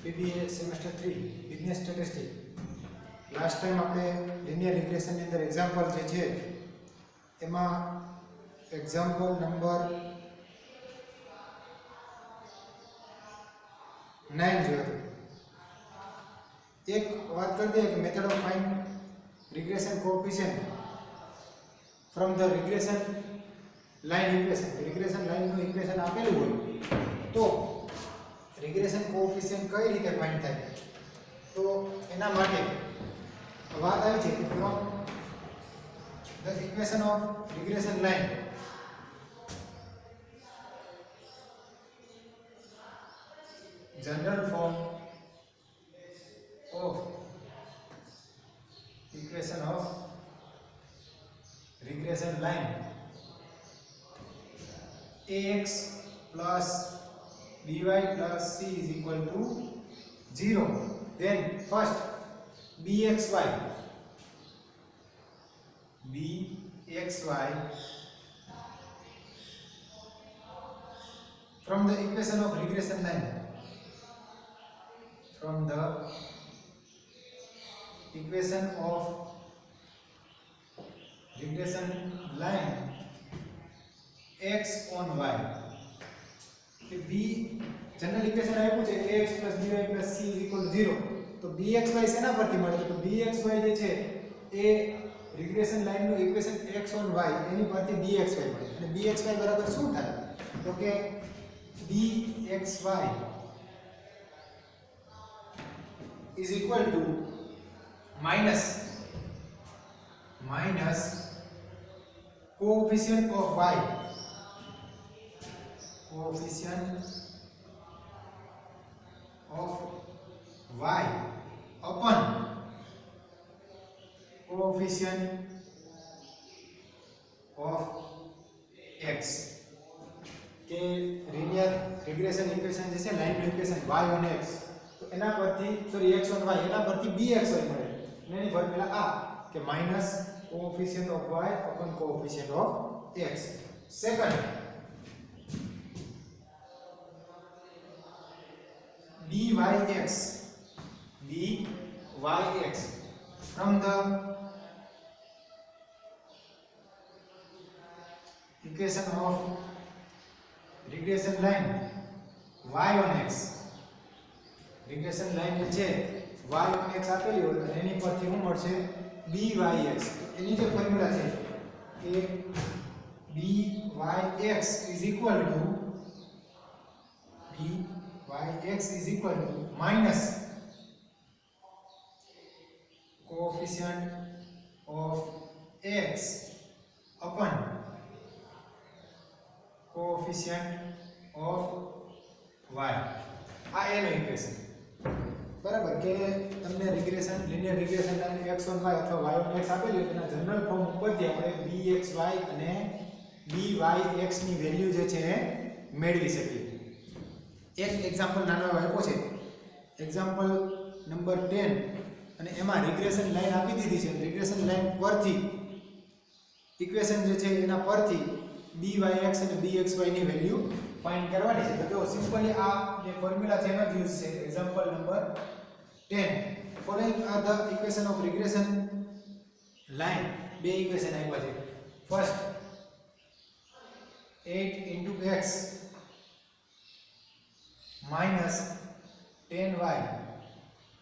BBA semester 3 business statistics. Last time આપણે linear regression ની અંદર એક્ઝામ્પલ જે છે એમાં એક્ઝામ્પલ નંબર 9 જોયું. એક વાત કરી દઈએ કે method of find regression coefficient from the regression line equation. Regression લાઇનનું ઇક્વેશન આપેલું હોય તો રિગ્રેશન કોએફિશિયન્ટ કઈ રીતે ફાઇન્ડ થાય, તો એના માટે વાત આવી છે કે from the equation of regression line general form of equation of regression line ax plus by plus c is equal to 0. Then first bxy from the equation of regression line, from the equation of regression line x on y. b general equation આપ્યું છે ax by c = 0. તો bxy શેના પરથી મળે? તો bxy જે છે એ રિગ્રેશન લાઇન નું ઇક્વેશન x on y એની પરથી bxy મળે. અને bxy બરાબર શું થાય? તો કે bxy is equal to minus coefficient of y, upon coefficient of x. કે લિનિયર રિગ્રેશન ઇક્વેશન જે છે line equation y on x, તો એના પરથી સોરી x on y એના પરથી bxy મળે. એની ફોર્મ્યુલા આ કે minus coefficient of y upon coefficient of x. Second byx from the equation of regression line y on x. regression line જે છે y on x આપેલી હોય અને એની પરથી શું મળશે? byx. એની જે ફોર્મ્યુલા છે કે byx is equal to minus coefficient of x upon coefficient of y. આ એનું ઇક્વેશન બરાબર. કે તમને regression linear regression line x on y અથવા y on x આપેલી હોય તેના જનરલ ફોર્મ ઉપરથી આપણે bxy અને byx ની વેલ્યુ જે છે એ મેળવી શકીએ. એક એક્ઝામ્પલ નાનો એવો આપ્યો છે, એક્ઝામ્પલ નંબર 10, અને એમાં રિગ્રેશન લાઇન આપી દીધી છે. રિગ્રેશન લાઇન પરથી ઇક્વેશન જે છે એના પરથી byx અને bxy ની વેલ્યુ ફાઇન્ડ કરવાની છે. તો જો સિમ્પલી આ જે ફોર્મ્યુલા છે એનો જ યુઝ છે. Example number 10, following are the equation of regression line. બે ઇક્વેશન આપ્યા છે. First 8 x minus 10y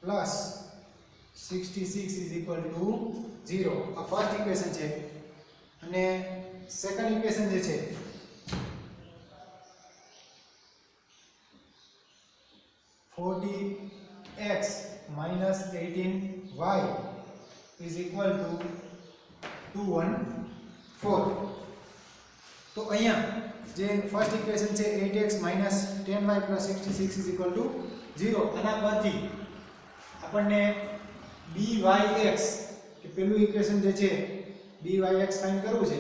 plus 66 is equal to 0. આ ફર્સ્ટ ઇક્વેશન છે. અને સેકન્ડ ઇક્વેશન જે છે 40x minus 18y is equal to 214. તો અહીંયા જે ફર્સ્ટ ઇક્વેશન છે 8x minus 10y plus 66 is equal to 0. આના પરથી આપણને byx કે પેલું ઇક્વેશન જે છે byx ફાઇન્ડ કરવું છે.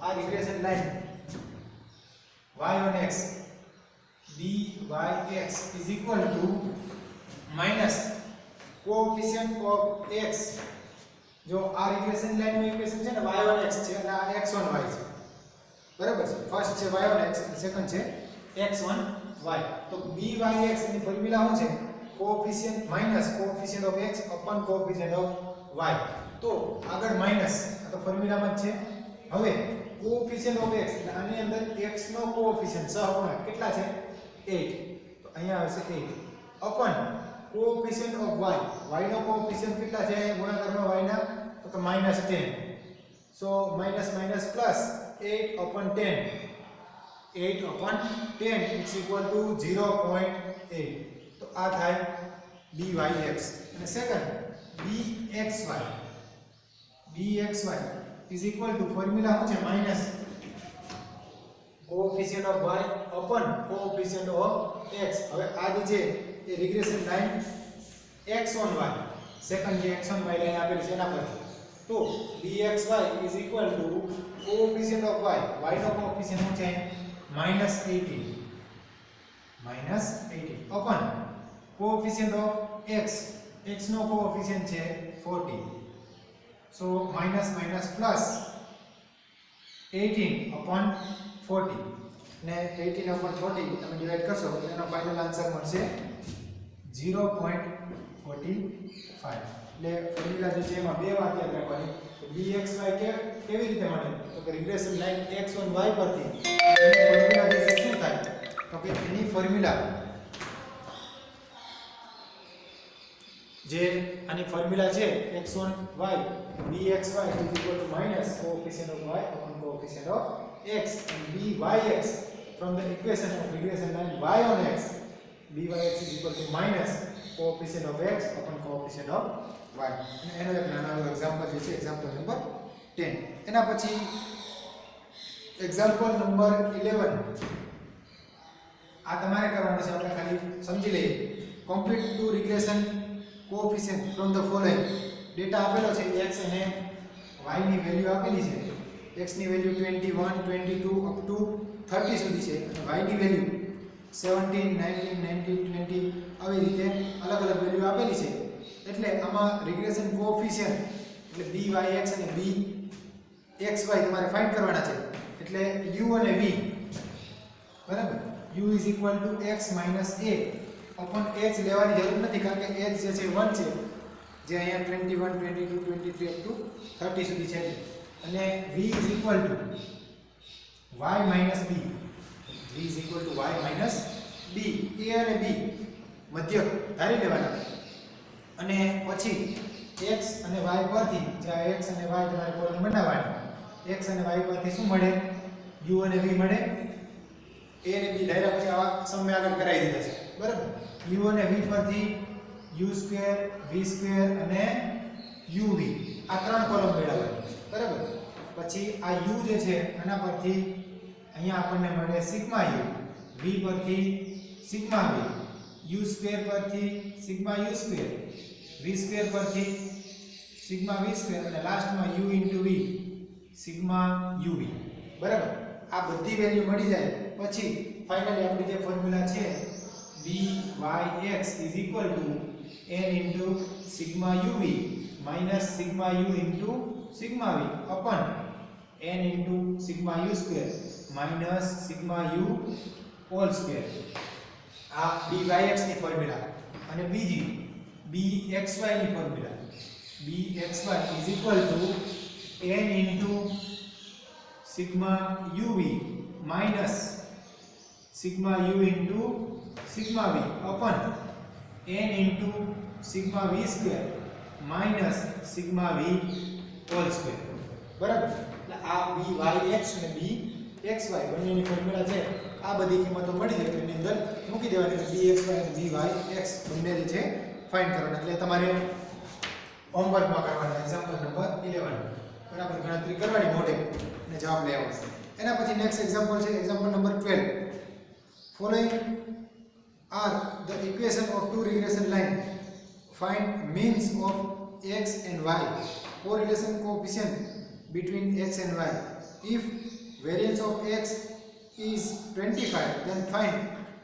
આ regression line y on x byx is equal to minus coefficient of x. જો આ રિગ્રેશન લાઇન નું ઇક્વેશન છે ને y on x છે અને આ x on y છે, બરાબર છે. ફર્સ્ટ છે y on x અને સેકન્ડ છે x on y. તો byx ની ફોર્મ્યુલા શું છે? Coefficient minus coefficient of x upon coefficient of y. તો આગળ માઈનસ આ તો ફોર્મ્યુલામાં જ છે. હવે કોએફિશિયન્ટ ઓફ x એટલે આની અંદર x નો કોએફિશિયન્ટ સહગુણક કેટલા છે 8. તો અહીંયા આવશે 8 અપન કોએફિશિયન્ટ ઓફ y નો કોએફિશિયન્ટ કેટલા છે ગુણાકારમાં y ના તો -10. So minus minus plus 8 upon 10. 8 upon 10 is equal to 0.8. તો આ થાય dyx. અને second bxy is equal to formula શું છે minus coefficient of y upon coefficient of x. હવે આ જે છે એ regression line x on y second જે x on y લાઈન આપેલી છે એના પરથી. તો dxy is equal to coefficient of y નો કોએફિશિયન્ટ શું છે -18 upon coefficient of x નો કોએફિશિયન્ટ છે 40. so minus plus 18 upon 40 ને 18 upon 40 તમે ડિવાઇડ કરશો તો એનો ફાઇનલ આન્સર મળશે 0.45. એટલે ફોર્મ્યુલા જે છે એમાં બે વાત યાદ રાખવાની તો dxy કેવી રીતે મળે તો કે regression line x on y પરથી ફોર્મ્યુલા જે છે શું થાય તો કે એની ફોર્મ્યુલા જે આની ફોર્મ્યુલા છે x on y dxy minus coefficient of y upon coefficient of x and dyx from the equation of regression line y on x dyx is equal to minus coefficient of x upon coefficient of y. અને એનો એક નાનો example જે છે example number 10. એના પછી example number 11 આ તમારે કરવાનું છે. આપણે ખાલી સમજી લઈએ complete two regression coefficient from the following. Data આપેલો છે x અને y ની વેલ્યુ આપેલી છે. x ની વેલ્યુ 21 22 અપ ટુ 30 સુધી છે અને y ની વેલ્યુ 17 19 19 20 આવી રીતે અલગ અલગ વેલ્યુ આપેલી છે. એટલે આમાં રિગ્રેશન કોએફિશિયન્ટ એટલે byx અને bxy તમારે ફાઇન્ડ કરવાના છે. એટલે u અને v બરાબર u is equal to x minus a upon h લેવાની જરૂર નથી કારણ કે h જે છે 1 છે જે અહીંયા 21 22 23 up to 30 સુધી છે. અને v is equal to y minus b. v is equal to y minus b. a અને b મધ્ય ધારી લેવાના. અને પછી x અને y પરથી જ્યાં x અને y તમારે કોલમ બનાવવાની x અને y પરથી શું મળે u અને v મળે. a અને b ધાર્યા પછી આવા સમ્ય આગળ કરાવી દીધા છે બરાબર. u અને v પરથી u2 v2 અને uv આ ત્રણ કોલમ મેળવવાની બરાબર. પછી આ u જે છે આના પરથી અહીંયા આપણને મળે સિગ્મા u, v પરથી સિગ્મા v, u2 પરથી સિગ્મા u2, v2 પરથી સિગ્મા v2 અને લાસ્ટમાં u * v સિગ્મા uv બરાબર. આ બધી વેલ્યુ મળી જાય પછી ફાઇનલી આપણી જે ફોર્મ્યુલા છે dyx is equal to n * sigma uv minus sigma u into sigma v upon n * sigma u square minus sigma u whole square. આ dyx ની ફોર્મ્યુલા. અને બીજી bxy ની formula bxy is equal to n * sigma uv minus sigma u into sigma v upon n * sigma v square minus sigma v whole square બરાબર. એટલે આ byx અને bxy બંનેની ફોર્મ્યુલા છે. આ બધી કિંમતો મળી જાય એની અંદર મૂકી દેવાની છે bxy અને byx બંને જે છે ફાઇન્ડ કરવાના. એટલે તમારે હોમવર્કમાં કરવાના એક્ઝામ્પલ નંબર 11 બરાબર ગણતરી કરવાની મોઢે અને જવાબ લેવાનો. એના પછી નેક્સ્ટ એક્ઝામ્પલ છે example number 12. following are the equation of two regression line. Find means of x and y. Correlation coefficient between x and y. If variance of x is 25 then find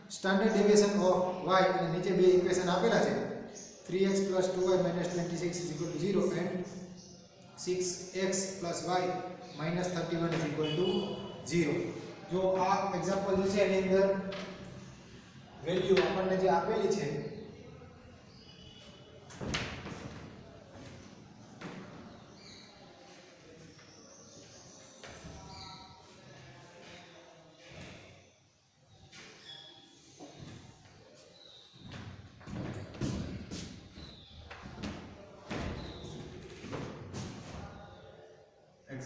standard deviation of y. અને નીચે બે equation આપેલા છે 3x + 2y - 26 is equal to 0 and 6x + y - 31 is equal to 0. જો આ example જે છે એની અંદર વેલ્યુ આપણને જે આપેલી છે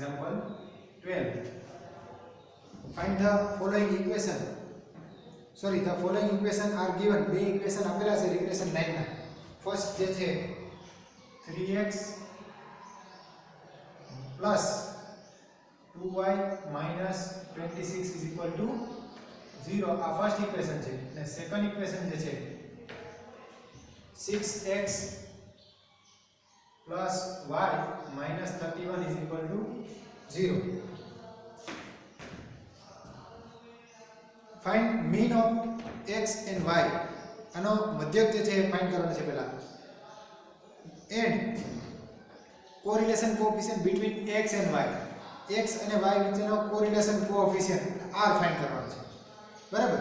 example 12. Find the following equation. Sorry, the following equation are given. બે ઇક્વેશન આપેલા છે રિગ્રેશન લાઈન ના. ફર્સ્ટ જે છે 3x plus 2y minus 26 is equal to 0. આ ફર્સ્ટ ઇક્વેશન છે. અને સેકન્ડ ઇક્વેશન જે છે 6x plus y minus 31 is equal to 0. Find mean of x and y. આનો મધ્યક જે છે ફાઇન્ડ કરવાનો છે પહેલા. and correlation coefficient between x and y. x અને y વચ્ચેનો correlation coefficient r ફાઇન્ડ કરવાનો છે. બરાબર?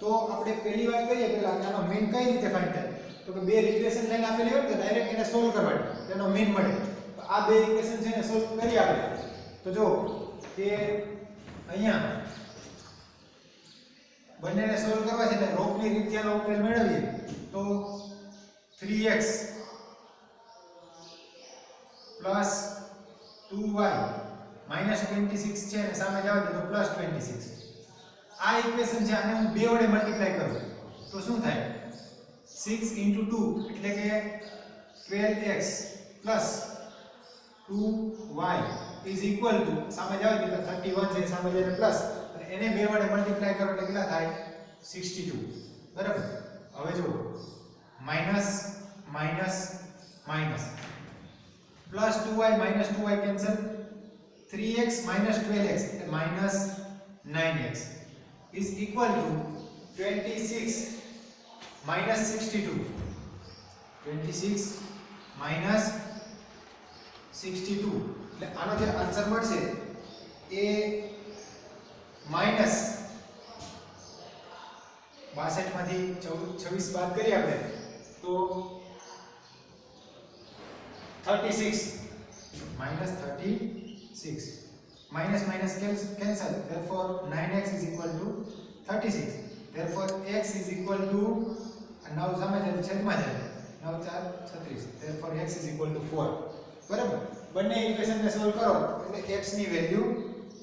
તો આપણે પહેલી વાત કરીએ પહેલા કે આનો મીન કઈ રીતે ફાઇન્ડ થાય? તો કે બે રિગ્રેશન લાઈન આપેલી હોય તો ડાયરેક્ટ એને સોલ્વ કરવાની. તેનો મીન મળે. તો આ બે ઇક્વેશન છે ને સોલ્વ કરી આપણે. તો જો કે અહીંયા બંનેને સોલ્વ કરવા છે એટલે રોગની રીતે આનો ઉકેલ મેળવીએ તો 3x plus 2y minus 26 છે અને સામે જવા દે તો plus 26. આ ઇક્વેશન છે આને હું બે વડે મલ્ટીપ્લાય કરું તો શું થાય 6 into 2 એટલે કે 12x plus 2y is equal to સામે જવા દે તો 31 છે સામે જઈને પ્લસ અને એને બે વડે મલ્ટીપ્લાય કરો એટલે કેટલા થાય 62. બરાબર? હવે જો minus minus minus plus 2y minus 2y cancel 3x minus 12x એટલે minus 9x is equal to 26 minus 62. 26 minus 62 એટલે આનો જે આન્સર મળશે એ માઈનસ 62 માંથી 26 બાદ કરીએ આપણે તો 36 minus 36 minus minus cancel therefore 9x is equal to 36 therefore x is equal to now સામે છેદમાં જાય 9 4 36 therefore x is equal to 4. બરાબર? બંને ઇક્વેશનને સોલ્વ કરો એટલે x ની વેલ્યુ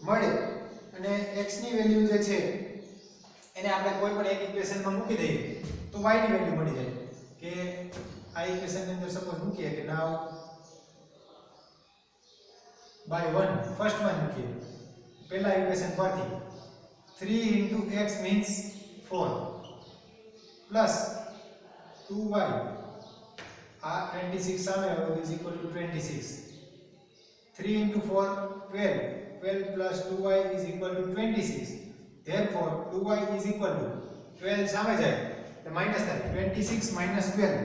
મળે અને x ની વેલ્યુ જે છે એને આપણે કોઈ પણ એક ઇક્વેશનમાં મૂકી દઈએ તો y ની વેલ્યુ મળી જાય કે આ ઇક્વેશનની અંદર સપોઝ મૂકીએ કે નાવ by 1 ફર્સ્ટ માં મૂકીએ પહેલા ઇક્વેશન પરથી 3 into x means 4 plus 2y આ 26 સામે આવે is equal to 26 3 into 4 12 12 plus 2y is equal to 26 therefore 2y is equal to 12 સામે જાય એટલે માઈનસ થાય 26 minus 12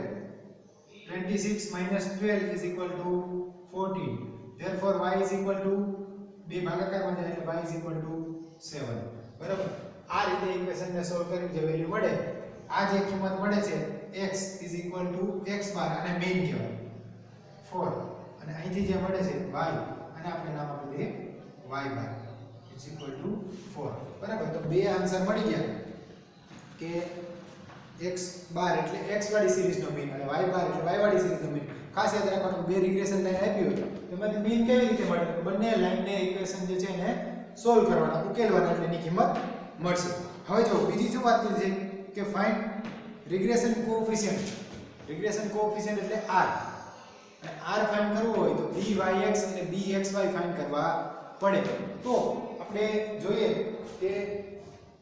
26 minus 12 is equal to 14 therefore y is equal to બે ભાગાકારમાં જાય એટલે y is equal to 7. બરાબર? આ રીતે ઇક્વેશનને સોલ્વ કરી જે વેલ્યુ મળે આ જે કિંમત મળે છે x is equal to x બાર અને મેઈન કહેવાય 4 અને અહીંથી જે મળે છે y અને આપણે નામ આપી દઈએ y bar is equal to 4. બરાબર? તો બે આન્સર મળી ગયા કે x બાર એટલે x વાળી સિરીઝનો મીન અને y બાર એટલે y વાળી સિરીઝનો મીન. ખાસ યાદ રાખવાનું બે રિગ્રેશન લાઈન આપી હોય તેમાંથી મીન કેવી રીતે મળે? બંને લાઈનને ઇક્વેશન જે છે એને સોલ્વ કરવાના ઉકેલવાના એટલે એની કિંમત મળશે. હવે જો બીજી શું વાત કરી છે કે find regression coefficient. Regression coefficient એટલે r અને r ફાઇન્ડ કરવું હોય તો byx અને bxy ફાઇન્ડ કરવા પડે. તો આપણે જોઈએ કે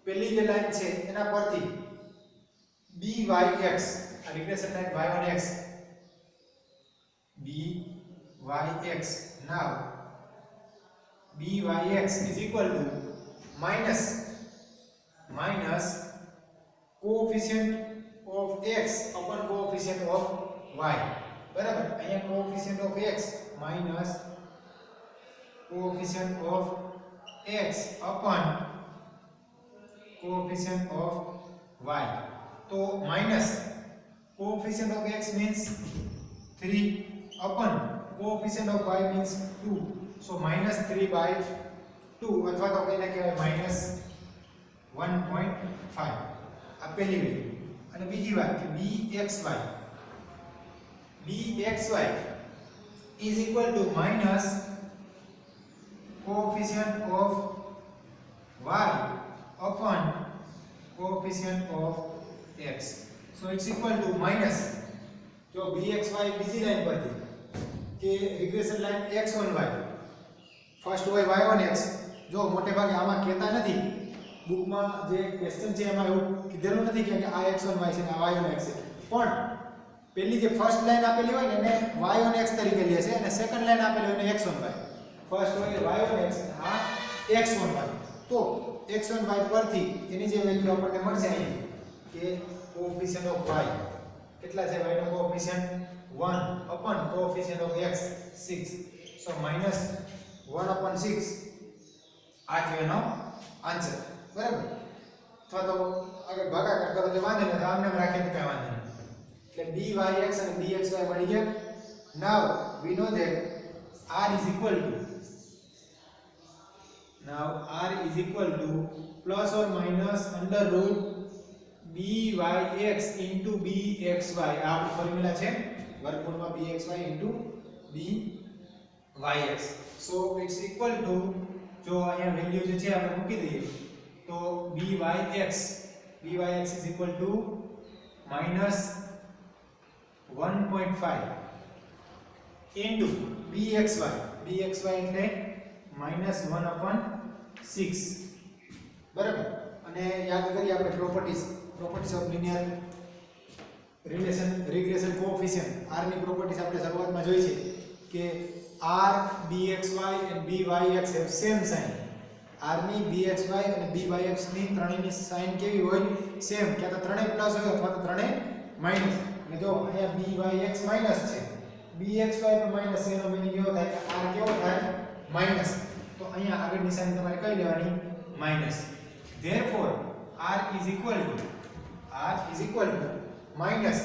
પહેલી જે લાઈન છે એના પરથી byx આ regression line y1x byx now byx is equal to minus coefficient of x upon coefficient of y. બરાબર? અહીંયા coefficient of x minus coefficient of x upon coefficient of y. તો minus coefficient of x means 3 upon coefficient of y means 2 so minus 3 by 2 અથવા તો કહીને કહેવાય minus 1.5 આ પહેલી value. અને બીજી વાત કે bxy is equal to minus coefficient of y upon coefficient of x. So it's equal to minus जो bxy બીજી લાઈન પરથી કે રિગ્રેશન લાઈન x1y ફર્સ્ટ હોય y1x જો મોટે ભાગે આમાં કહેતા નથી બુકમાં જે ક્વેશ્ચન છે એમાં એવું કીધેલું નથી કે આ x1y છે ને આ y1x છે પણ પહેલી જે ફર્સ્ટ લાઈન આપેલી હોય ને એને y1x તરીકે લે છે અને સેકન્ડ લાઈન આપેલી હોય એને x1y ફર્સ્ટ હોય y1x આ x1y તો x1y પરથી એની જે વેલ્યુ આપણને મળશે અહીં કે કોએફિશિયન્ટ ઓફ y કેટલા છે y નો coefficient 1 upon coefficient of x 6 so minus 1 upon 6 આ છે એનો આન્સર બરાબર અથવા તો આગળ ભાગાકાર કરો તો વાંધો નહીં આમને રાખીએ તો કઈ વાંધો નહીં એટલે byx અને bxy મળી ગયા now we know that r is equal to plus or minus under root byx into bxy આ આપણું ફોર્મ્યુલા છે વર્ગમૂળમાં bxy into byx so it's equal to જો અહીંયા વેલ્યુ જે છે આપણે મૂકી દઈએ તો byx is equal to minus 1.5 into bxy એટલે minus 1 upon 6 બરાબર અને યાદ કરીએ આપણે properties of linear regression coefficient r ની પ્રોપર્ટીઝ આપણે શરૂઆતમાં જોઈ છે કે r bxy and byx have same sign r ની bxy અને byx ની ત્રણેયની સાઇન કેવી હોય સેમ કે તો ત્રણેય પ્લસ હોય અથવા તો ત્રણેય માઈનસ અને જો અહીંયા byx માઈનસ છે bxy પણ માઈનસ છે એનો મીનિંગ એવો થાય કે r કેવો થાય માઈનસ તો અહીંયા આગળની સાઇન તમારે કઈ લેવાની minus therefore r is equal to minus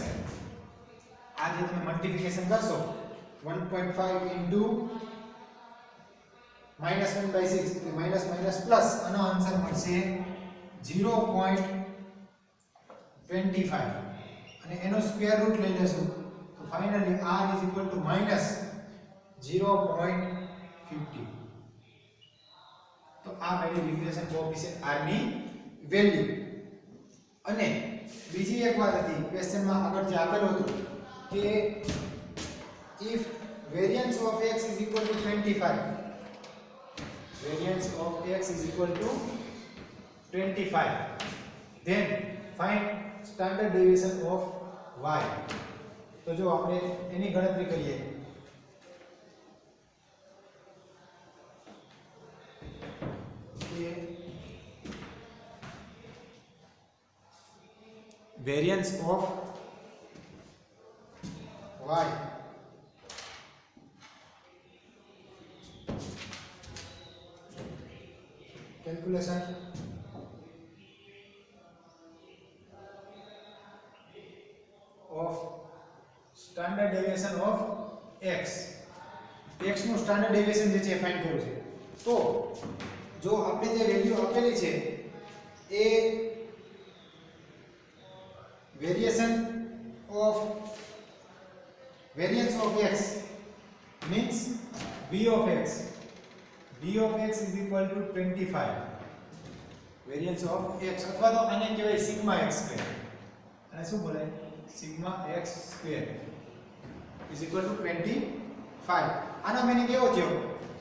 આ જે તમે મલ્ટીપ્લિકેશન કરશો 1.5 into minus 1/6 એટલે માઈનસ માઈનસ પ્લસ આનો આન્સર મળશે 0.25 અને એનો સ્ક્વેર રૂટ લઈ લેશું તો finally r is equal to minus 0.50 તો આ મેળી રિગ્રેશન કોએફિશિયન્ટ r ની વેલ્યુ અને બીજી એક વાત હતી ક્વેશ્ચનમાં આગળ જે આપેલું હતું કે if variance of x is equal to 25 then find standard deviation of y તો જો આપણે એની ગણતરી કરીએ કે variance of y calculation of standard deviation of x નું સ્ટાન્ડર્ડ ડેવિએશન જે છે ફાઇન્ડ કરવું છે તો જો આપણે જે વેલ્યુ આપેલી છે એ variance of x means v of x is equal to 25 variance of x અથવા તો આને કહેવાય સિગ્મા x સ્ક્વેર અને શું બોલાય sigma x square is equal to 25 આનો મીનિંગ એવો થયો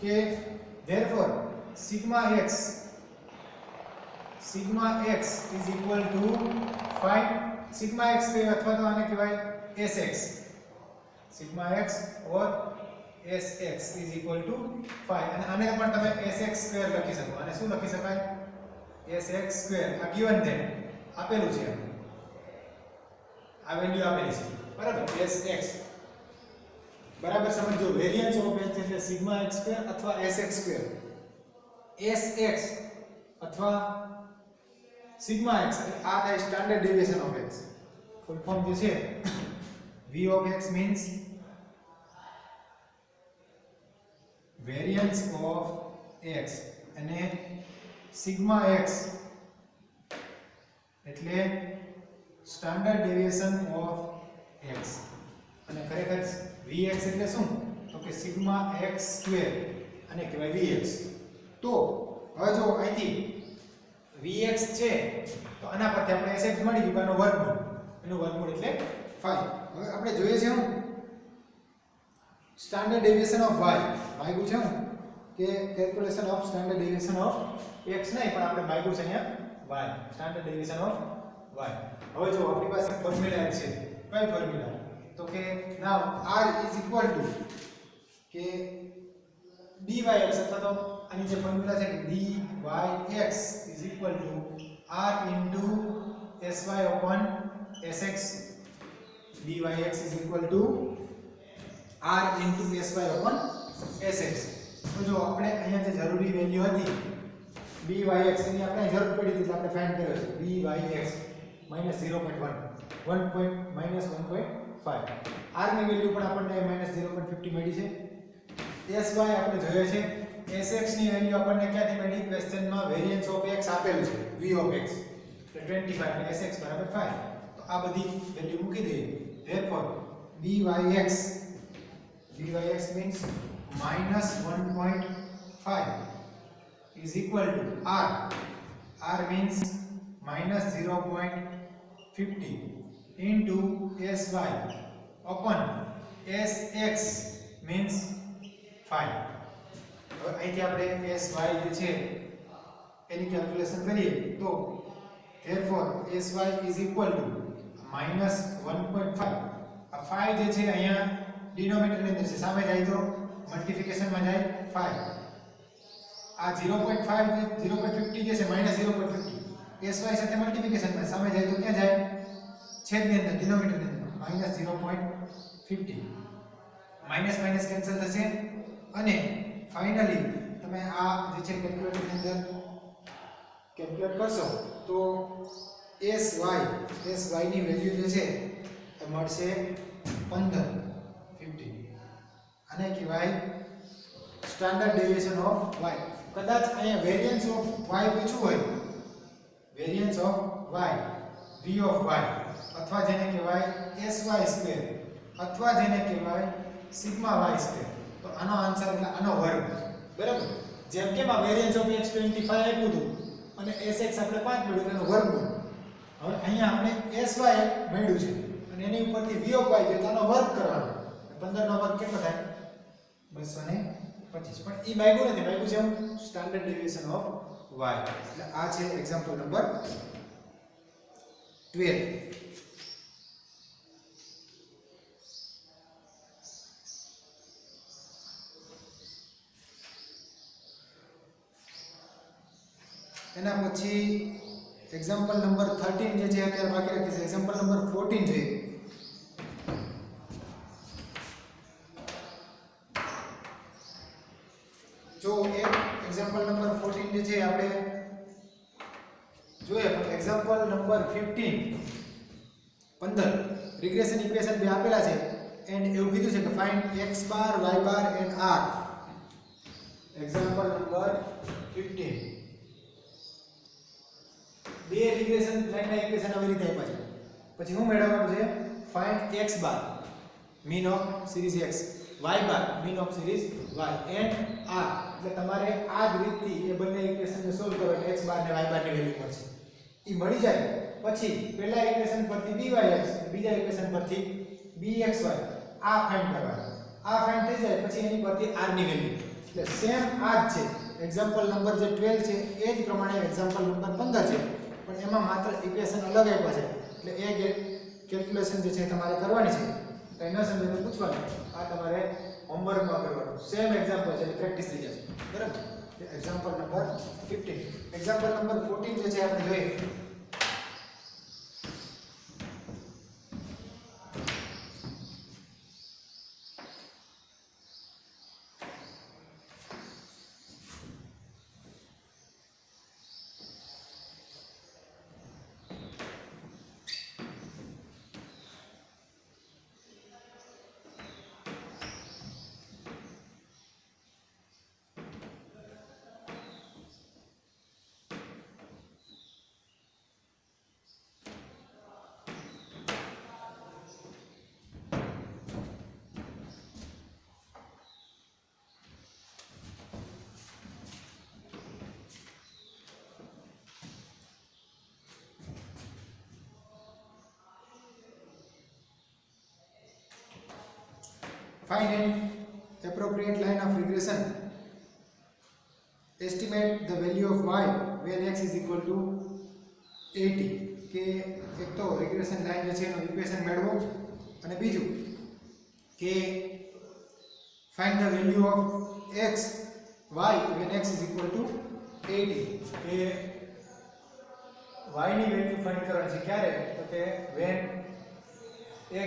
કે therefore sigma x is equal to 5 sigma x square અથવા તો આને કહેવાય sx sigma x or sx is equal to 5 અને આને પણ તમે sx સ્ક્વેર લખી શકો અને શું લખી શકાય sx સ્ક્વેર આ given છે આપેલું છે આ વેલ્યુ આપેલી છે બરાબર sx બરાબર સમજો વેરિયન્સ ઓફ x એટલે સિગ્મા x સ્ક્વેર અથવા sx સ્ક્વેર sx અથવા સિગ્મા x એટલે આ થાય standard deviation of x full form જે છે v of x means variance of x અને સિગ્મા x એટલે સ્ટાન્ડર્ડ ડેવિએશન ઓફ x અને ખરેખર vx એટલે શું તો કે સિગ્મા x સ્ક્વેર અને કહેવાય vx તો હવે જો અહીંથી vx છે તો આના પરથી આપણે sx મળી ગયું એનો વર્ગમૂળ. એનું વર્ગમૂળ એટલે 5. હવે આપણે જોઈએ છે હું સ્ટાન્ડર્ડ ડેવિએશન ઓફ y માગ્યું છે હું કે calculation of standard deviation of x નહીં પણ આપણે માગ્યું છે અહીંયા y standard deviation of y. હવે જો આપણી પાસે ફોર્મ્યુલા છે. કઈ ફોર્મ્યુલા? તો કે નાઉ r ઇઝ ઇક્વલ ટુ કે dyx અથવા તો આની જે ફોર્મ્યુલા છે કે dyx is equal to r into sy upon sx. dyx is equal to r into sy upon sx. તો જો આપણે અહીંયા જે જરૂરી વેલ્યુ હતી dyx એની આપણે જરૂર પડી હતી એટલે આપણે ફાઇન્ડ કર્યો છે dyx -0.1 -1.5. r ની વેલ્યુ પણ આપણને -0.50 મળી છે. sy આપણે જોયો છે. sx ની વેલ્યુ આપણને ક્યાંથી મળી? ક્વેશ્ચનમાં વેરિયન્સ ઓફ x આપેલું છે v ઓફ x એટલે 25 અને sx બરાબર 5. તો આ બધી વેલ્યુ મૂકી દઈએ. therefore dyx means -1.5 is equal to r means -0.50 into sy upon sx means 5. હવે અહીંથી આપણે sy જે છે એની કેલ્ક્યુલેશન કરીએ તો therefore sy is equal to -1.5. આ 5 જે છે અહીંયા ડિનોમિનેટર ની અંદર છે, સામે જાય તો મલ્ટીપ્લિકેશન માં જાય 5. આ 0.5 0.50 જે છે -0.50 sy સાથે મલ્ટીપ્લિકેશન માં સામે જાય તો ક્યાં જાય? છેદની અંદર ડિનોમિનેટર ની અંદર -0.50. માઈનસ માઈનસ કેન્સલ થશે અને ફાઇનલી તમે આ જે છે કેલ્ક્યુલેટર ની અંદર કેલ્ક્યુલેટ કરશો તો sy ની વેલ્યુ જે છે એ મળશે 15. આને કહેવાય સ્ટાન્ડર્ડ ડેવિએશન ઓફ y. કદાચ અહીંયા વેરિયન્સ ઓફ y પૂછ્યું હોય, variance of y v of y અથવા જેને કહેવાય sy² અથવા જેને કહેવાય σy², તો આનો આન્સર એટલે આનો વર્ગ. બરાબર? જેમ કે આ વેરિયન્સ ઓફ x 25 આપ્યું હતું અને sx આપણે 5 મેળવ્યું એનો વર્ગમૂળ. હવે અહીંયા આપણે sy મેળવ્યું છે અને એની ઉપરથી v ઓફ y છે તો આનો વર્ગ કરવાનો. 15 નો વર્ગ કેટલો થાય? 225. પણ ઈ માગ્યું નથી, માગ્યું છે સ્ટાન્ડર્ડ ડેવિએશન ઓફ y. એટલે આ છે એક્ઝામ્પલ નંબર 12. એના પછી એક્ઝામ્પલ નંબર 13 જે છે અત્યારે બાકી રાખી છે. એક્ઝામ્પલ નંબર 14 જોઈએ. જો એક એક્ઝામ્પલ નંબર 14 જે છે આપણે જોઈએ પણ એક્ઝામ્પલ નંબર 15 રિગ્રેશન ઇક્વેશન બે આપેલા છે એન્ડ એવું કીધું છે કે find x bar y bar and r. Example number 15 બે રિગ્રેશન લાઈનના ઇક્વેશન આવી રીતે આપ્યા છે. પછી શું મેળવવાનું છે? Find x bar mean of series x, y bar mean of series y and r. એટલે તમારે આ જ રીતથી એ બંને ઇક્વેશનને સોલ્વ કરો એટલે x બાર ને y બાર ની વેલ્યુ મળશે. ઈ મળી જાય પછી પહેલા ઇક્વેશન પરથી byx બીજા ઇક્વેશન પરથી bxy આ ફાઇન્ડ કરવાનું. આ ફાઇન્ડ થઈ જાય પછી એની પરથી r ની વેલ્યુ. એટલે સેમ આ જ છે. એક્ઝામ્પલ નંબર જે 12 છે એ જ પ્રમાણે એક્ઝામ્પલ નંબર 15 છે પણ એમાં માત્ર ઇક્વેશન અલગ આપ્યા છે. એટલે એ કેલ્ક્યુલેશન જે છે તમારે કરવાની છે. કઈ ન સમજે તો પૂછવાનું. આ તમારે હોમવર્કમાં કરવાનું. સેમ એક્ઝામ્પલ છે એટલે પ્રેક્ટિસ થઈ જશે. બરાબર? Example number 15. એક્ઝામ્પલ નંબર 14 જે છે આપણે જોઈએ. find an appropriate line of regression. Estimate the value of y when x is equal to 80. કે એક તો રિગ્રેશન લાઈન જે છે એનો ઇક્વેશન મેળવો અને બીજું કે find the value of x y when x is equal to 80. કે y ની વેલ્યુ ફાઇન્ડ કરવાની છે ક્યારે તો કે when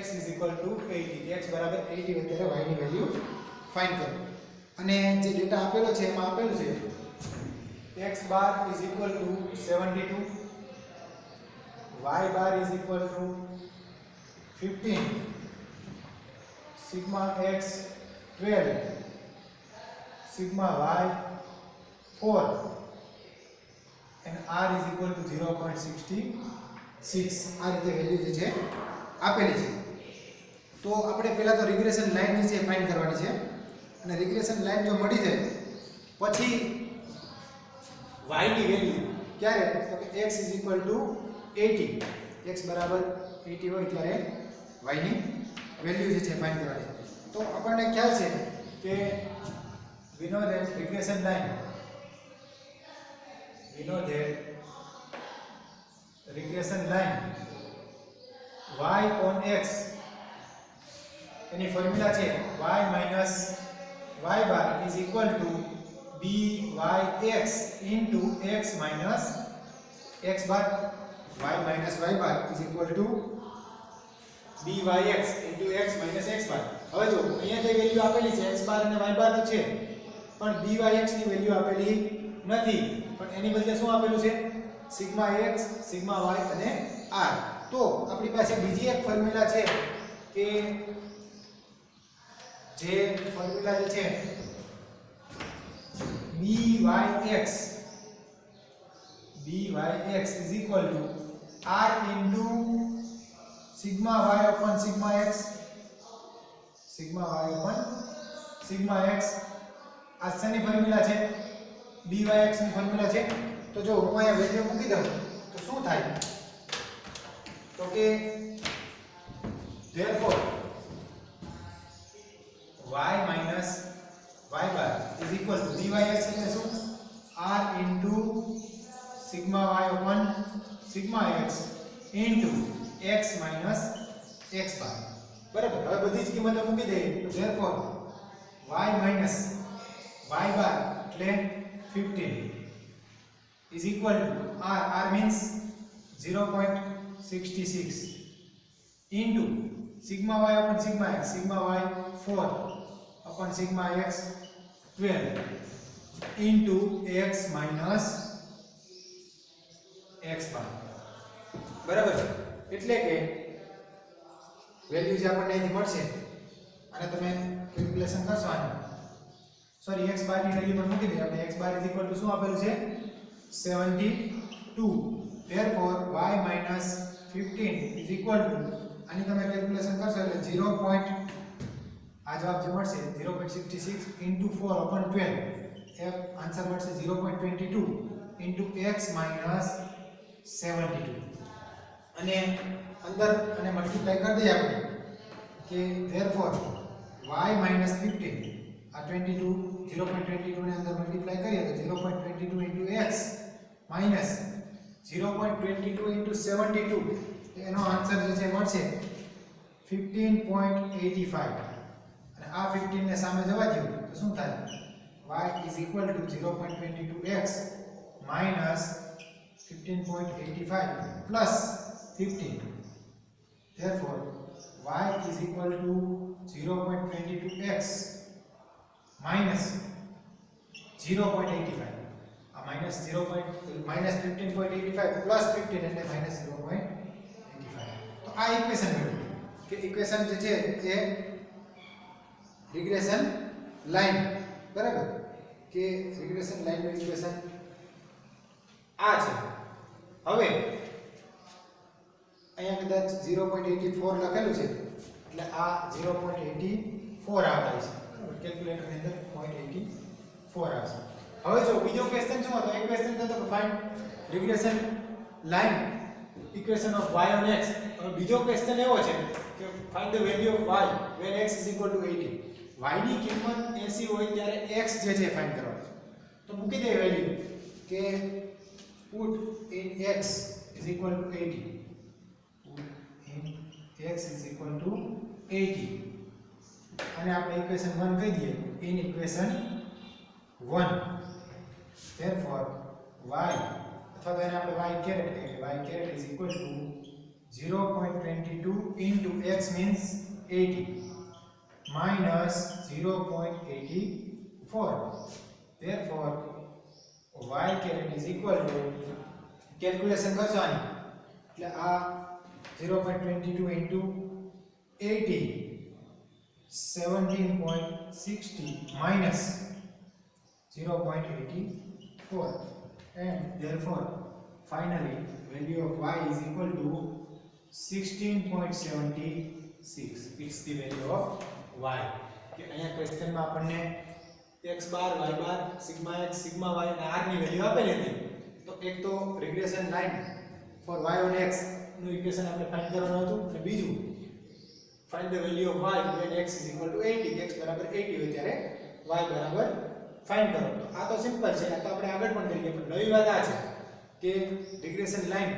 x is equal to 80 કે x બરાબર 80 હોય ત્યારે y ની વેલ્યુ ફાઇન્ડ કરો અને જે ડેટા આપેલો છે એમાં આપેલું છે x bar is equal to 72, y bar is equal to 15, sigma x 12, sigma y 4 and r is equal to 0.66. આ રીતે વેલ્યુ જે છે આપેલી છે. તો આપણે પહેલા તો રિગ્રેશન લાઈન જે છે ફાઇન્ડ કરવાની છે અને રિગ્રેશન લાઈન જો મળી જાય પછી y ની વેલ્યુ ક્યારે તો કે x is equal to 80, x બરાબર 80 હોય ત્યારે y ની વેલ્યુ જે છે ફાઇન્ડ કરવાની. તો આપણને ખ્યાલ છે કે we know that regression line y on x any formula છે y minus y bar is equal to byx into x minus x bar. Y minus y bar is equal to byx into x minus x bar. હવે જો અહીંયા જે value આપેલી છે x bar અને y bar તો છે પણ byx ની વેલ્યુ આપેલી નથી પણ એની બદલે શું આપેલું છે સિગ્મા x સિગ્મા y અને r. તો આપણી પાસે બીજી એક ફોર્મ્યુલા છે કે જે ફોર્મ્યુલા જે છે byx is equal to r into sigma y upon sigma x, sigma y upon sigma x. આ શેની ફોર્મ્યુલા છે byx ની ફોર્મ્યુલા છે. તો જો હું અહીંયા વેલ્યુ મૂકી દઉં તો શું થાય તો કે therefore y minus y bar is equal to byx એટલે શું r into sigma y upon sigma x into x minus x bar. બરાબર. હવે બધી જ કિંમતો મૂકી દઈએ તો therefore y minus y bar એટલે 15 is equal to r means 0.66 into sigma y upon sigma x, sigma y 4 upon sigma x 12 into x minus x bar. બરાબર છે. એટલે કે વેલ્યુ જે આપણને અહીંથી મળશે અને તમે કેલ્ક્યુલેશન કરશો આની સોરી x બાર ની વેલ્યુ પણ મૂકી દઈએ આપણે x બાર = શું આપેલું છે 72. therefore y minus 15 is equal to આની તમે કેલ્ક્યુલેશન કરશો એટલે 0. આ જવાબ જે મળશે 0.66 into 4 upon 12 એ આન્સર મળશે 0.22 into x minus 72 અને અંદર અને મલ્ટીપ્લાય કરી દઈએ આપણે કે therefore y minus 15 આ 22 0.22 ને અંદર મલ્ટીપ્લાય કરીએ તો 0.22 into x minus 0.22 into 72 એનો આન્સર જે છે મળશે 15.85 અને આ 15 ને સામે જવા દો તો શું થાય y is equal to 0.22x minus 15.85 plus 15. Therefore y is equal to 0.22x minus 0.85. minus 15.85 plus 15 એટલે minus 0.85. તો આ ઇક્વેશન મેળવો કે ઇક્વેશન જે છે એ રિગ્રેશન લાઈન બરાબર કે રિગ્રેશન લાઈન નું ઇક્વેશન આ છે. હવે અહીંયા કદાચ 0.84 લખેલું છે એટલે આ 0.84 આવે છે કેલ્ક્યુલેટર ની અંદર 0.84 આવશે. હવે જો બીજો ક્વેશ્ચન શું હતો એક ક્વેશ્ચન હતો કે find regression line equation of y on x. હવે બીજો ક્વેશ્ચન એવો છે કે find the value of y when x is equal to 80. y ની કિંમત 80 હોય ત્યારે x જે છે ફાઇન્ડ કરવાનો છે. તો મૂકી દે વેલ્યુ કે put in x is equal to 80. put in x is equal to 80. અને આપણે ઇક્વેશન 1 કહી દઈએ in equation 1. therefore y અથવા તો એને આપણે y caret કહીએ. y caret is equal to 0.22 into x means 80 minus 0.84. therefore y caret is equal to calculation કરશો આની એટલે આ 0.22 into 80 17.60 minus 0.84, and therefore finally value of y is equal to 16.76. it's the value of y. કે અહીંયા ક્વેશ્ચનમાં આપણને x bar y bar sigma x sigma y અને r ની વેલ્યુ આપેલી હતી. તો એક તો regression line for y on x નું ઇક્વેશન આપણે ફાઇન્ડ કરવાનું હતું અને બીજું find the value of y when x is equal to 80. x બરાબર 80 હોય ત્યારે y બરાબર ફાઇન્ડ કરો. તો આ તો સિમ્પલ છે, આ તો આપણે આગળ પણ કરીએ. પણ નવી વાત આ છે કે રિગ્રેશન લાઈન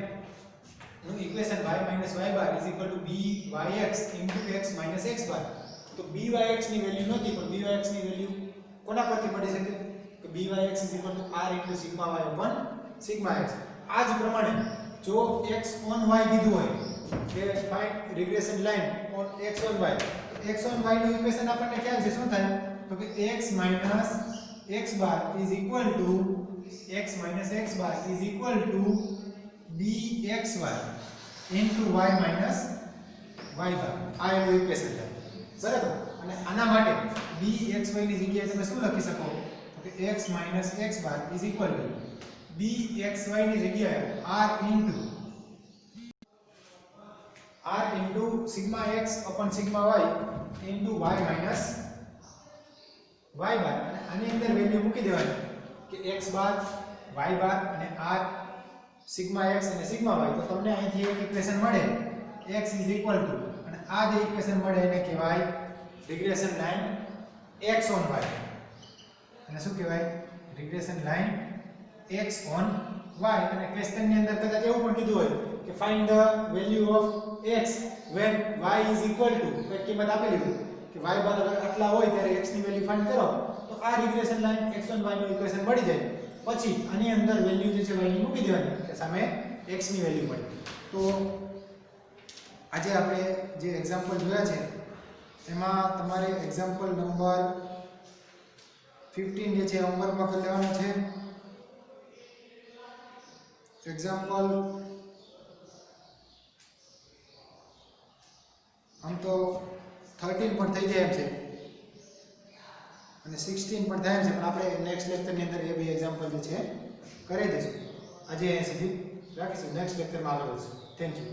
નું equation y - y bar is equal to byx into x minus x બાર. તો byx ની વેલ્યુ નહોતી, પણ byx ની વેલ્યુ કોના પરથી મળી શકે કે byx is equal to r into sigma y upon sigma x. આ જ પ્રમાણે જો x on y કીધું હોય કે find regression line on x on y, તો x on y નું ઇક્વેશન આપણને ખ્યાલ છે શું થાય તો કે x minus x bar is equal to x minus x bar is equal to bxy into y minus y bar. આ એનું ઇક્વેશન છે બરાબર. અને આના માટે bxy ની જગ્યાએ તમે શું લખી શકો તો કે x minus x bar is equal to bxy ની જગ્યાએ r into sigma x upon sigma y into y minus y bar. અને આની અંદર વેલ્યુ મૂકી દેવાની કે x બાર y બાર અને r sigma x અને sigma y. તો તમને અહીંથી એક ઇક્વેશન મળે x is equal to, અને આ જે ઇક્વેશન મળે એને કહેવાય regression line x on y. અને શું કહેવાય regression line x on y. અને ક્વેશ્ચન ની અંદર કદાચ એવું પણ કીધું હોય કે find the value of x when y is equal to, કોઈ કિંમત આપેલી હોય કે y બરાબર આટલા હોય ત્યારે x ની વેલ્યુ ફાઇન્ડ કરો. તો આ regression line x on y નું ઇક્વેશન મળી જાય. પછી આની અંદર વેલ્યુ જે છે y ની મૂકી દેવાની કે સામે x ની વેલ્યુ મળે. તો આજે આપણે જે એક્ઝામ્પલ જોયા છે એમાં તમારે એક્ઝામ્પલ નંબર 15 જે છે હોમવર્કમાં કરી લેવાનું છે. એક્ઝામ્પલ આમ તો 13 પણ થઈ જાય એમ છે અને 16 પણ થાય એમ છે, પણ આપણે નેક્સ્ટ લેક્ચરની અંદર એ બે એક્ઝામ્પલ જે છે કરી દઈશું. આજે અહીં સુધી રાખીશું, નેક્સ્ટ લેક્ચરમાં આગળ વધીશું. Thank you.